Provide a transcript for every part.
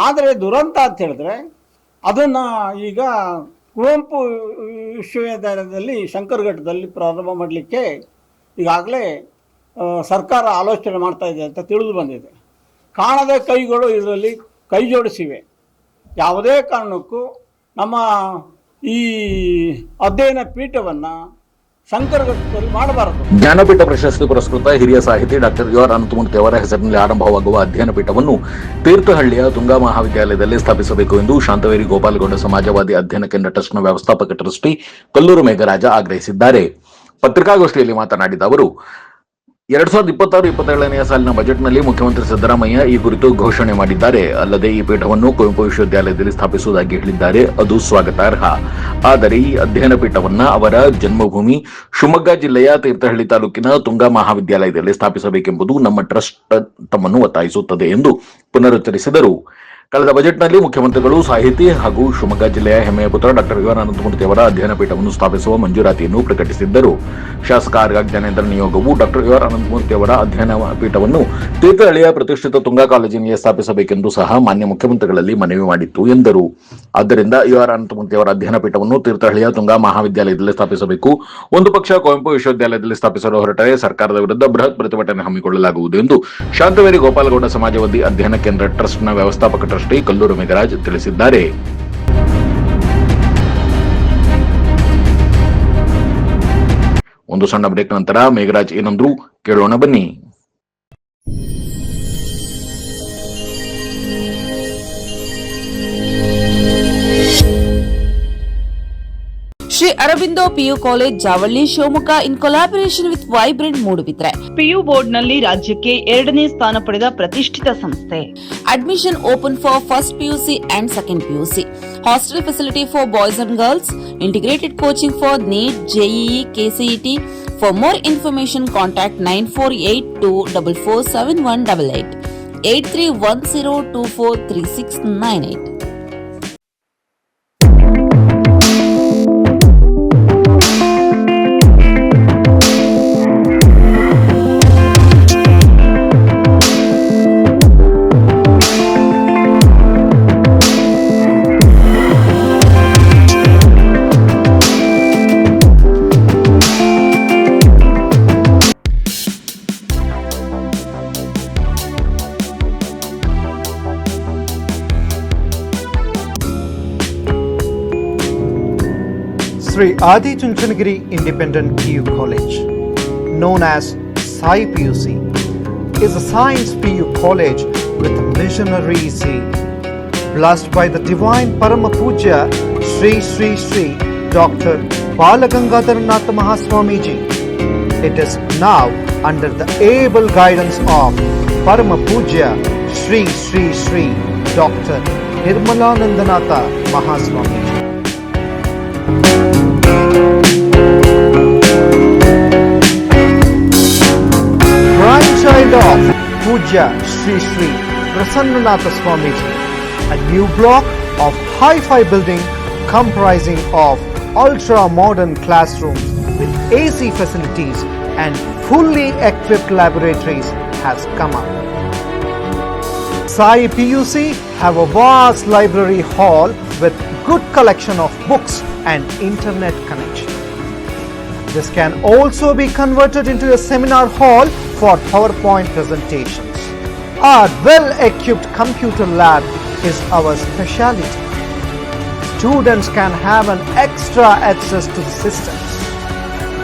ಆದರೆ ದುರಂತ ಅಂತ ಹೇಳಿದ್ರೆ ಅದನ್ನು ಈಗ ಕುವೆಂಪು ವಿಶ್ವವಿದ್ಯಾಲಯದಲ್ಲಿ ಶಂಕರಘಟ್ಟದಲ್ಲಿ ಪ್ರಾರಂಭ ಮಾಡಲಿಕ್ಕೆ ಈಗಾಗಲೇ ಸರ್ಕಾರ ಆಲೋಚನೆ ಮಾಡ್ತಾ ಇದೆ ಅಂತ ತಿಳಿದು ಬಂದಿದೆ. ಕಾಣದ ಕೈಗಳು ಇದರಲ್ಲಿ ಕೈ ಜೋಡಿಸಿವೆ. ಯಾವುದೇ ಕಾರಣಕ್ಕೂ ನಮ್ಮ ಈ ಅಧ್ಯಯನ ಪೀಠವನ್ನು ಶಂಕರಘಟ್ಟದಲ್ಲಿ ಮಾಡಬಾರದು. ಜ್ಞಾನಪೀಠ ಪ್ರಶಸ್ತಿ ಪುರಸ್ಕೃತ ಹಿರಿಯ ಸಾಹಿತಿ ಡಾಕ್ಟರ್ ಯು ಆರ್ ಅನಂತಮೂರ್ತಿ ಅವರ ಹೆಸರಿನಲ್ಲಿ ಆರಂಭವಾಗುವ ಅಧ್ಯಯನ ಪೀಠವನ್ನು ತೀರ್ಥಹಳ್ಳಿಯ ತುಂಗಾ ಮಹಾವಿದ್ಯಾಲಯದಲ್ಲಿ ಸ್ಥಾಪಿಸಬೇಕು ಎಂದು ಶಾಂತವೇರಿ ಗೋಪಾಲಗೌಡ ಸಮಾಜವಾದಿ ಅಧ್ಯಯನ ಕೇಂದ್ರ ಟ್ರಸ್ಟ್ನ ವ್ಯವಸ್ಥಾಪಕ ಟ್ರಸ್ಟಿ ಕಲ್ಲೂರು ಮೇಘರಾಜ ಆಗ್ರಹಿಸಿದ್ದಾರೆ. ಪತ್ರಿಕಾಗೋಷ್ಠಿಯಲ್ಲಿ ಮಾತನಾಡಿದ ಅವರು 2026-27ನೇ ಸಾಲಿನ ಬಜೆಟ್ನಲ್ಲಿ ಮುಖ್ಯಮಂತ್ರಿ ಸಿದ್ದರಾಮಯ್ಯ ಈ ಕುರಿತು ಘೋಷಣೆ ಮಾಡಿದ್ದಾರೆ. ಅಲ್ಲದೆ ಈ ಪೀಠವನ್ನು ಕುವೆಂಪು ವಿಶ್ವವಿದ್ಯಾಲಯದಲ್ಲಿ ಸ್ಥಾಪಿಸುವುದಾಗಿ ಹೇಳಿದ್ದಾರೆ. ಅದು ಸ್ವಾಗತಾರ್ಹ. ಆದರೆ ಈ ಅಧ್ಯಯನ ಪೀಠವನ್ನ ಅವರ ಜನ್ಮಭೂಮಿ ಶಿವಮೊಗ್ಗ ಜಿಲ್ಲೆಯ ತೀರ್ಥಹಳ್ಳಿ ತಾಲೂಕಿನ ತುಂಗಾ ಮಹಾವಿದ್ಯಾಲಯದಲ್ಲಿ ಸ್ಥಾಪಿಸಬೇಕೆಂಬುದು ನಮ್ಮ ಟ್ರಸ್ಟ್ ತಮ್ಮನ್ನು ಒತ್ತಾಯಿಸುತ್ತದೆ ಎಂದು ಪುನರುಚ್ಚರಿಸಿದರು. ಕಳೆದ ಬಜೆಟ್ನಲ್ಲಿ ಮುಖ್ಯಮಂತ್ರಿಗಳು ಸಾಹಿತಿ ಹಾಗೂ ಶಿವಮೊಗ್ಗ ಜಿಲ್ಲೆಯ ಹೆಮ್ಮೆಯ ಪುತ್ರ ಡಾಕ್ಟರ್ ಯು ಆರ್ ಅನಂತಮೂರ್ತಿ ಅವರ ಅಧ್ಯಯನ ಪೀಠವನ್ನು ಸ್ಥಾಪಿಸುವ ಮಂಜೂರಾತಿಯನ್ನು ಪ್ರಕಟಿಸಿದ್ದರು. ಶಾಸಕ ಆರ್ ಜ್ಞಾನೇಂದ್ರ ನಿಯೋಗವು ಡಾಕ್ಟರ್ ಯು ಆರ್ ಅನಂತಮೂರ್ತಿ ಅವರ ಅಧ್ಯಯನ ಪೀಠವನ್ನು ತೀರ್ಥಹಳ್ಳಿಯ ಪ್ರತಿಷ್ಠಿತ ತುಂಗಾ ಕಾಲೇಜಿನಲ್ಲಿ ಸ್ಥಾಪಿಸಬೇಕೆಂದು ಸಹ ಮಾನ್ಯ ಮುಖ್ಯಮಂತ್ರಿಗಳಲ್ಲಿ ಮನವಿ ಮಾಡಿತ್ತು ಎಂದರು. ಆದ್ದರಿಂದ ಯು ಆರ್ ಅನಂತಮೂರ್ತಿ ಅವರ ಅಧ್ಯಯನ ಪೀಠವನ್ನು ತೀರ್ಥಹಳ್ಳಿಯ ತುಂಗಾ ಮಹಾವಿದ್ಯಾಲಯದಲ್ಲಿ ಸ್ಥಾಪಿಸಬೇಕು. ಒಂದು ಪಕ್ಷ ಕುವೆಂಪು ವಿಶ್ವವಿದ್ಯಾಲಯದಲ್ಲಿ ಸ್ಥಾಪಿಸಲು ಹೊರಟರೆ ಸರ್ಕಾರದ ವಿರುದ್ಧ ಬೃಹತ್ ಪ್ರತಿಭಟನೆ ಹಮ್ಮಿಕೊಳ್ಳಲಾಗುವುದು ಎಂದು ಶಾಂತವೇರಿ ಗೋಪಾಲಗೌಡ ಸಮಾಜವಾದಿ ಅಧ್ಯಯನ ಕೇಂದ್ರ ಟ್ರಸ್ಟ್ನ ವ್ಯವಸ್ಥಾಪಕ ಟ್ರಸ್ಟಿ ಕಲ್ಲೂರು ಮೇಘರಾಜ್ ತಿಳಿಸಿದ್ದಾರೆ. ಒಂದು ಸಣ್ಣ ಬ್ರೇಕ್ ನಂತರ ಮೇಘರಾಜ್ ಏನಂದ್ರು ಕೇಳೋಣ ಬನ್ನಿ. Shri Aurobindo PU college Javalli Shivamogga in collaboration with vibrant Moodbidri PU board ನಲ್ಲಿ ರಾಜ್ಯಕ್ಕೆ 2ನೇ ಸ್ಥಾನ ಪಡೆದ ಪ್ರತಿಷ್ಠಿತ ಸಂಸ್ಥೆ. Admission open for first PUC and second PUC. Hostel facility for boys and girls. Integrated coaching for neat, JEE, KCET. For more information, contact 9482447188 8310243698. Sri Adi Chunchanagiri Independent PU College, known as Sai PUC, is a science PU college with a missionary zeal. Blessed by the divine Parama Puja Sri Sri Sri Dr. Balagangadharanath Mahaswamiji, it is now under the able guidance of Parama Puja Sri Sri Sri Dr. Nirmalanandanatha Mahaswamiji. Grandchild of Puja Sri Sri Prasannanatha Swamiji, a new block of hi-fi building comprising of ultra-modern classrooms with AC facilities and fully equipped laboratories has come up. Sai PUC have a vast library hall with good collection of books and internet connection. This can also be converted into a seminar hall for PowerPoint presentations. Our well-equipped computer lab is our specialty. Students can have an extra access to the systems.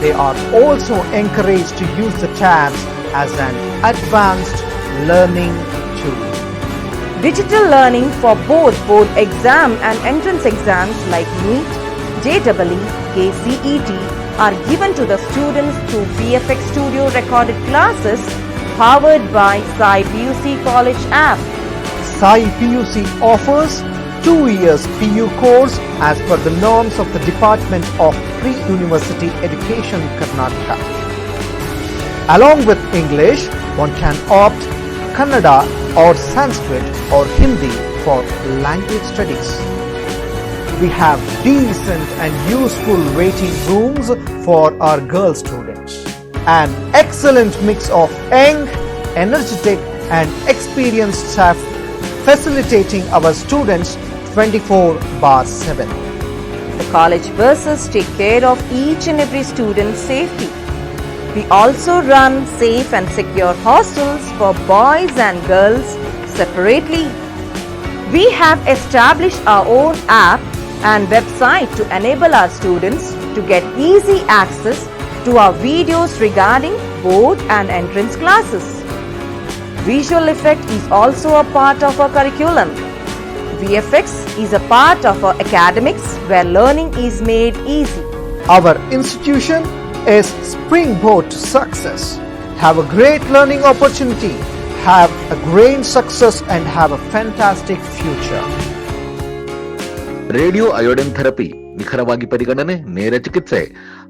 They are also encouraged to use the tabs as an advanced learning tool. Digital learning for both board exam and entrance exams like NEET, JEE, KCET are given to the students through VFX Studio recorded classes powered by Sai PUC College app. Sai PUC offers 2 years PU course as per the norms of the Department of Pre-University Education, Karnataka. Along with English, one can opt Kannada or Sanskrit or Hindi for language studies. We have decent and useful waiting rooms for our girl students. An excellent mix of young, energetic and experienced staff facilitating our students 24/7. The college buses take care of each and every student's safety. We also run safe and secure hostels for boys and girls separately. We have established our own app and website to enable our students to get easy access to our videos regarding board and entrance classes. Visual effect is also a part of our curriculum. VFX is a part of our academics where learning is made easy. Our institution is springboard to success. Have a great learning opportunity, have a great success and have a fantastic future. Radio iodine therapy, ನಿಖರವಾಗಿ ಪರಿಗಣನೆ, ನೇರ ಚಿಕಿತ್ಸೆ,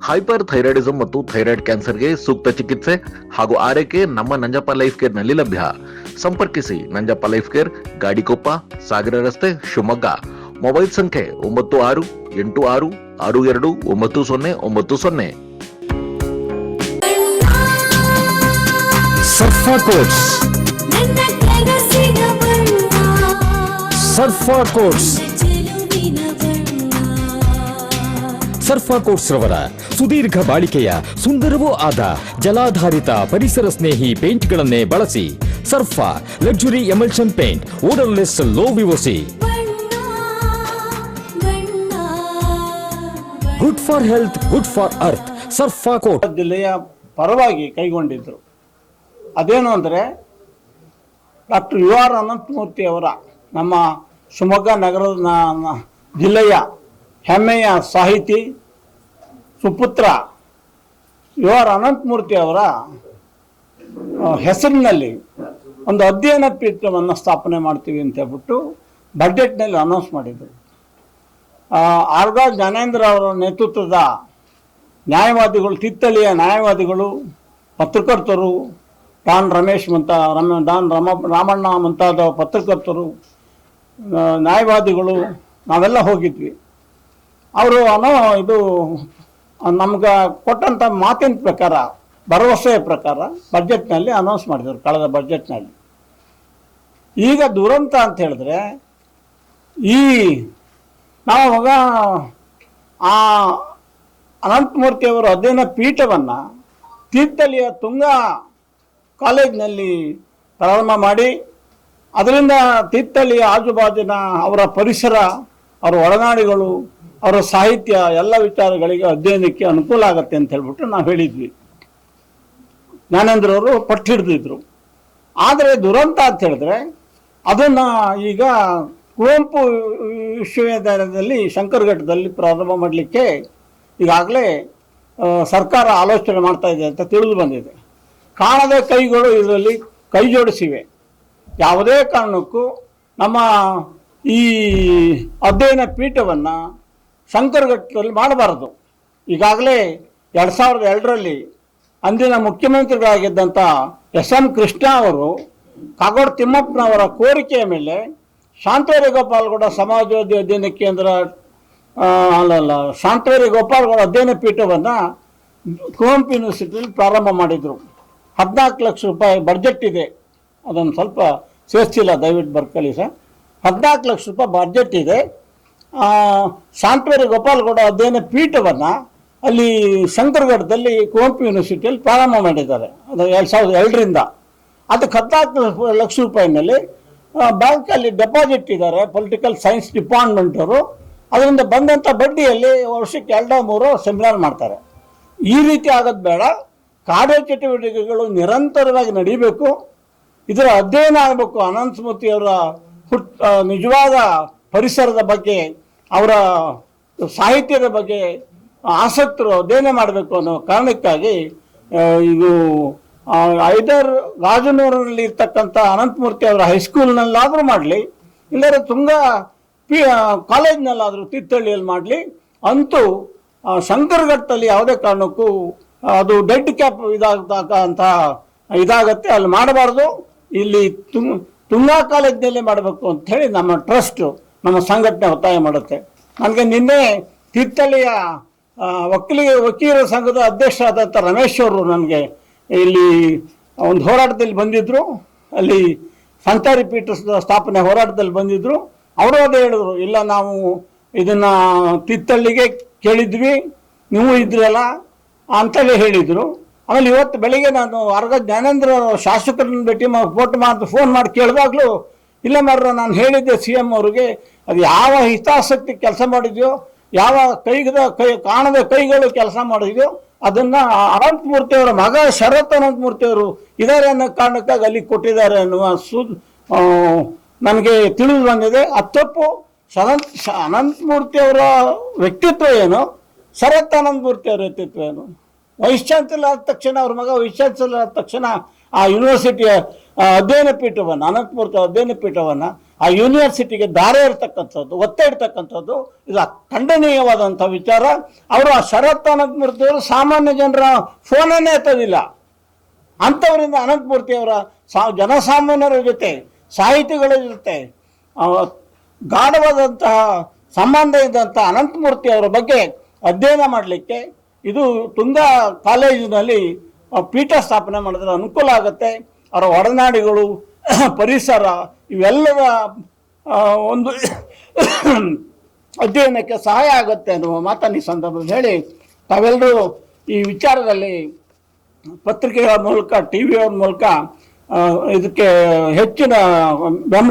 hyper ಥೈರಾಯ್ಡಿಸಂ ಮತ್ತು thyroid ಕ್ಯಾನ್ಸರ್ಗೆ ಸೂಕ್ತ ಚಿಕಿತ್ಸೆ ಹಾಗೂ ಆರೈಕೆ ನಮ್ಮ ನಂಜಪ್ಪ ಲೈಫ್ ಕೇರ್ ನಲ್ಲಿ ಲಭ್ಯ. ಸಂಪರ್ಕಿಸಿ ನಂಜಪ್ಪ ಲೈಫ್ ಕೇರ್, ಗಾಡಿಕೊಪ್ಪ, ಸಾಗರ ರಸ್ತೆ, ಶಿವಮೊಗ್ಗ. ಮೊಬೈಲ್ ಸಂಖ್ಯೆ 9686629090. ಸರ್ಫಾ ಕೋಟ್ಸ್, ಸರ್ಫಾ ಕೋಟ್ಸ್, ಸರ್ಫಾ ಕೋಟ್ಸ್ ರವರ ಸುದೀರ್ಘ ಬಾಳಿಕೆಯ ಸುಂದರವೂ ಆದ ಜಲಾಧಾರಿತ ಪರಿಸರ ಸ್ನೇಹಿ ಪೇಂಟ್ಗಳನ್ನೇ ಬಳಸಿ. Surfa luxury emulsion paint, odourless, low VOC, good for health, good for earth. Surfa coat ಜಿಲ್ಲೆಯ ಪರವಾಗಿ ಕೈಗೊಂಡಿದ್ದರು. ಅದೇನು ಅಂದರೆ ಡಾಕ್ಟರ್ ಯು ಆರ್ ಅನಂತಮೂರ್ತಿ ಅವರ, ನಮ್ಮ ಶಿವಮೊಗ್ಗ ನಗರದ ಜಿಲ್ಲೆಯ ಹೆಮ್ಮೆಯ ಸಾಹಿತಿ ಸುಪುತ್ರ ಯು ಆರ್ ಅನಂತಮೂರ್ತಿ ಅವರ ಹೆಸರಿನಲ್ಲಿ ಒಂದು ಅಧ್ಯಯನ ಪೀಠವನ್ನು ಸ್ಥಾಪನೆ ಮಾಡ್ತೀವಿ ಅಂತ ಹೇಳ್ಬಿಟ್ಟು ಬಜೆಟ್ನಲ್ಲಿ ಅನೌನ್ಸ್ ಮಾಡಿದರು. ಆರ್ಗ ಜ್ಞಾನೇಂದ್ರ ಅವರ ನೇತೃತ್ವದ ನ್ಯಾಯವಾದಿಗಳು, ತಿತ್ತಳಿಯ ನ್ಯಾಯವಾದಿಗಳು, ಪತ್ರಕರ್ತರು, ಡಾನ್ ರಾಮಣ್ಣ ಮುಂತಾದ ಪತ್ರಕರ್ತರು, ನ್ಯಾಯವಾದಿಗಳು ನಾವೆಲ್ಲ ಹೋಗಿದ್ವಿ. ಅವರು ಇದು ನಮ್ಗೆ ಕೊಟ್ಟಂಥ ಮಾತಿನ ಪ್ರಕಾರ, ಭರವಸೆಯ ಪ್ರಕಾರ ಬಜೆಟ್ನಲ್ಲಿ ಅನೌನ್ಸ್ ಮಾಡಿದರು, ಕಳೆದ ಬಜೆಟ್ನಲ್ಲಿ. ಈಗ ದುರಂತ ಅಂತ ಹೇಳಿದ್ರೆ, ಈ ನಾವಾಗ ಆ ಅನಂತಮೂರ್ತಿಯವರು ಅಧ್ಯಯನ ಪೀಠವನ್ನು ತೀರ್ಥಹಳ್ಳಿಯ ತುಂಗಾ ಕಾಲೇಜಿನಲ್ಲಿ ಪ್ರಾರಂಭ ಮಾಡಿ, ಅದರಿಂದ ತೀರ್ಥಹಳ್ಳಿಯ ಆಜುಬಾಜಿನ ಅವರ ಪರಿಸರ, ಅವರ ಒಳನಾಡಿಗಳು, ಅವರ ಸಾಹಿತ್ಯ ಎಲ್ಲ ವಿಚಾರಗಳಿಗೆ ಅಧ್ಯಯನಕ್ಕೆ ಅನುಕೂಲ ಆಗುತ್ತೆ ಅಂತ ಹೇಳ್ಬಿಟ್ಟು ನಾವು ಹೇಳಿದ್ವಿ. ಜ್ಞಾನೇಂದ್ರ ಅವರು ಪಟ್ಟು ಹಿಡಿದಿದ್ರು. ಆದರೆ ದುರಂತ ಅಂತ ಹೇಳಿದ್ರೆ, ಅದನ್ನು ಈಗ ಕುವೆಂಪು ವಿಶ್ವವಿದ್ಯಾಲಯದಲ್ಲಿ ಶಂಕರಘಟ್ಟದಲ್ಲಿ ಪ್ರಾರಂಭ ಮಾಡಲಿಕ್ಕೆ ಈಗಾಗಲೇ ಸರ್ಕಾರ ಆಲೋಚನೆ ಮಾಡ್ತಾ ಇದೆ ಅಂತ ತಿಳಿದು ಬಂದಿದೆ. ಕಾಣದ ಕೈಗಳು ಇದರಲ್ಲಿ ಕೈ ಜೋಡಿಸಿವೆ. ಯಾವುದೇ ಕಾರಣಕ್ಕೂ ನಮ್ಮ ಈ ಅಧ್ಯಯನ ಪೀಠವನ್ನು ಶಂಕರಘಟ್ಟದಲ್ಲಿ ಮಾಡಬಾರದು. ಈಗಾಗಲೇ 2002ರಲ್ಲಿ ಅಂದಿನ ಮುಖ್ಯಮಂತ್ರಿಗಳಾಗಿದ್ದಂಥ ಎಸ್.ಎಂ. ಕೃಷ್ಣ ಅವರು ಕಾಗೋಡು ತಿಮ್ಮಪ್ಪನವರ ಕೋರಿಕೆಯ ಮೇಲೆ ಶಾಂತವೇರಿ ಗೋಪಾಲಗೌಡ ಸಮಾಜವಾದಿ ಅಧ್ಯಯನ ಕೇಂದ್ರ ಶಾಂತವೇರಿ ಗೋಪಾಲಗೌಡ ಅಧ್ಯಯನ ಪೀಠವನ್ನು ಕುವೆಂಪು ಯೂನಿವರ್ಸಿಟಿಯಲ್ಲಿ ಪ್ರಾರಂಭ ಮಾಡಿದರು. 14 ಲಕ್ಷ ರೂಪಾಯಿ ಬಡ್ಜೆಟ್ ಇದೆ. ಅದನ್ನು ಸ್ವಲ್ಪ ಸೇರಿಸಿಲ್ಲ, ದಯವಿಟ್ಟು ಬರ್ಕೊಳ್ಳಿ ಸರ್. 14 ಲಕ್ಷ ರೂಪಾಯಿ ಬಡ್ಜೆಟ್ ಇದೆ. ಶಾಂತವೇರಿ ಗೋಪಾಲಗೌಡ ಅಧ್ಯಯನ ಪೀಠವನ್ನು ಅಲ್ಲಿ ಶಂಕರಘಟ್ಟದಲ್ಲಿ ಕುವೆಂಪು ಯೂನಿವರ್ಸಿಟಿಯಲ್ಲಿ ಪ್ರಾರಂಭ ಮಾಡಿದ್ದಾರೆ. ಅದು 2002ರಿಂದ. ಅದಕ್ಕೆ 14 ಲಕ್ಷ ರೂಪಾಯಿನಲ್ಲಿ ಬ್ಯಾಂಕಲ್ಲಿ ಡೆಪಾಸಿಟ್ ಇದ್ದಾರೆ ಪೊಲಿಟಿಕಲ್ ಸೈನ್ಸ್ ಡಿಪಾರ್ಟ್ಮೆಂಟ್ ಅವರು. ಅದರಿಂದ ಬಂದಂಥ ಬಡ್ಡಿಯಲ್ಲಿ ವರ್ಷಕ್ಕೆ 2-3 ಸೆಮಿನಾರ್ ಮಾಡ್ತಾರೆ. ಈ ರೀತಿ ಆಗೋದು ಬೇಡ. ಕಾರ್ಯಚಟುವಟಿಕೆಗಳು ನಿರಂತರವಾಗಿ ನಡೀಬೇಕು. ಇದರ ಅಧ್ಯಯನ ಆಗಬೇಕು. ಅನಂತಮೂರ್ತಿಯವರ ನಿಜವಾದ ಪರಿಸರದ ಬಗ್ಗೆ, ಅವರ ಸಾಹಿತ್ಯದ ಬಗ್ಗೆ ಆಸಕ್ತರು ಅಧ್ಯಯನ ಮಾಡಬೇಕು ಅನ್ನೋ ಕಾರಣಕ್ಕಾಗಿ ಇದು ಐದರ್ ರಾಜನೂರಿನಲ್ಲಿ ಇರ್ತಕ್ಕಂಥ ಅನಂತಮೂರ್ತಿ ಅವರ ಹೈಸ್ಕೂಲ್ನಲ್ಲಾದರೂ ಮಾಡಲಿ, ಇಲ್ಲರ ತುಂಗಾ ಕಾಲೇಜ್ನಲ್ಲಾದರೂ ತೀರ್ಥಹಳ್ಳಿಯಲ್ಲಿ ಮಾಡಲಿ, ಅಂತೂ ಶಂಕರಘಟ್ಟದಲ್ಲಿ ಯಾವುದೇ ಕಾರಣಕ್ಕೂ ಅದು ಡೆಡ್ ಕ್ಯಾಪ್ ಇದಾಗತ್ತೆ, ಅಲ್ಲಿ ಮಾಡಬಾರ್ದು. ಇಲ್ಲಿ ತುಂಗಾ ಕಾಲೇಜಿನಲ್ಲೇ ಮಾಡಬೇಕು ಅಂಥೇಳಿ ನಮ್ಮ ಟ್ರಸ್ಟ್, ನಮ್ಮ ಸಂಘಟನೆ ಒತ್ತಾಯ ಮಾಡುತ್ತೆ. ನನಗೆ ನಿನ್ನೆ ತೀರ್ಥಹಳ್ಳಿಯ ವಕೀಲರ ಸಂಘದ ಅಧ್ಯಕ್ಷರಾದಂಥ ರಮೇಶ್ ಅವರು ನನಗೆ ಇಲ್ಲಿ ಒಂದು ಹೋರಾಟದಲ್ಲಿ ಬಂದಿದ್ದರು. ಅಲ್ಲಿ ಸಂಚಾರಿ ಪೀಠ ಸ್ಥಾಪನೆ ಹೋರಾಟದಲ್ಲಿ ಬಂದಿದ್ರು. ಅವರು ಅದೇ ಹೇಳಿದ್ರು, ಇಲ್ಲ ನಾವು ಇದನ್ನ ತಿತ್ತಳ್ಳಿಗೆ ಕೇಳಿದ್ವಿ, ನೀವು ಇದ್ರಲ್ಲ ಅಂತಲೇ ಹೇಳಿದರು. ಆಮೇಲೆ ಇವತ್ತು ಬೆಳಿಗ್ಗೆ ನಾನು ಜ್ಞಾನೇಂದ್ರ ಶಾಸಕರನ್ನ ಭೇಟಿ ಫೋನ್ ಮಾಡಿ ಕೇಳಿದಾಗಲೂ, ಇಲ್ಲ ಮಾರ್ರೆ ನಾನು ಹೇಳಿದ್ದೆ CM ಅವ್ರಿಗೆ, ಅದು ಯಾವ ಹಿತಾಸಕ್ತಿ ಕೆಲಸ ಮಾಡಿದ್ಯೋ, ಯಾವ ಕಾಣದ ಕೈಗಳು ಕೆಲಸ ಮಾಡಿದ್ಯೋ ಅದನ್ನು ಅನಂತಮೂರ್ತಿ ಅವರ ಮಗ ಶರತ್ ಅನಂತಮೂರ್ತಿ ಅವರು ಇದ್ದಾರೆ ಅನ್ನೋ ಕಾರಣಕ್ಕಾಗಿ ಅಲ್ಲಿ ಕೊಟ್ಟಿದ್ದಾರೆ ಅನ್ನುವ ನನಗೆ ತಿಳಿದು ಬಂದಿದೆ. ಅದು ತಪ್ಪು. ಅನಂತಮೂರ್ತಿ ಅವರ ವ್ಯಕ್ತಿತ್ವ ಏನು, ಶರತ್ ಅನಂತಮೂರ್ತಿ ಅವರ ವ್ಯಕ್ತಿತ್ವ ಏನು? ವೈಸ್ ಚಾನ್ಸಲರ್ ಆದ ತಕ್ಷಣ, ಅವ್ರ ಮಗ ವೈಸ್ ಚಾನ್ಸಲರ್ ಆದ ತಕ್ಷಣ ಆ ಯೂನಿವರ್ಸಿಟಿಯ ಅಧ್ಯಯನ ಪೀಠವನ್ನು, ಅನಂತಮೂರ್ತಿ ಅಧ್ಯಯನ ಪೀಠವನ್ನು ಆ ಯೂನಿವರ್ಸಿಟಿಗೆ ದಾರಿ ಇರ್ತಕ್ಕಂಥದ್ದು, ಒತ್ತ ಇಡ್ತಕ್ಕಂಥದ್ದು ಇದು ಖಂಡನೀಯವಾದಂಥ ವಿಚಾರ. ಅವರು ಆ ಶರತ್ ಅನಂತಮೂರ್ತಿ ಅವರು ಸಾಮಾನ್ಯ ಜನರ ಫೋನನ್ನೇ ಎತ್ತೋದಿಲ್ಲ. ಅಂಥವರಿಂದ ಅನಂತಮೂರ್ತಿ ಅವರ ಜನಸಾಮಾನ್ಯರ ಜೊತೆ, ಸಾಹಿತಿಗಳ ಜೊತೆ ಗಾಢವಾದಂತಹ ಸಂಬಂಧ ಇದ್ದಂಥ ಅನಂತಮೂರ್ತಿ ಅವರ ಬಗ್ಗೆ ಅಧ್ಯಯನ ಮಾಡಲಿಕ್ಕೆ ಇದು ತುಂಗಾ ಕಾಲೇಜಿನಲ್ಲಿ ಪೀಠ ಸ್ಥಾಪನೆ ಮಾಡಿದ್ರೆ ಅನುಕೂಲ ಆಗುತ್ತೆ. ಅವರ ಒಡನಾಡಿಗಳು, ಪರಿಸರ ಇವೆಲ್ಲದ ಒಂದು ಅಧ್ಯಯನಕ್ಕೆ ಸಹಾಯ ಆಗುತ್ತೆ ಅನ್ನುವ ಮಾತನ್ನು ಈ ಸಂದರ್ಭದಲ್ಲಿ ಹೇಳಿ, ತಾವೆಲ್ಲರೂ ಈ ವಿಚಾರದಲ್ಲಿ ಪತ್ರಿಕೆಗಳ ಮೂಲಕ, TV ಯ ಮೂಲಕ ಇದಕ್ಕೆ ಹೆಚ್ಚಿನ ಬೆಂಬಲ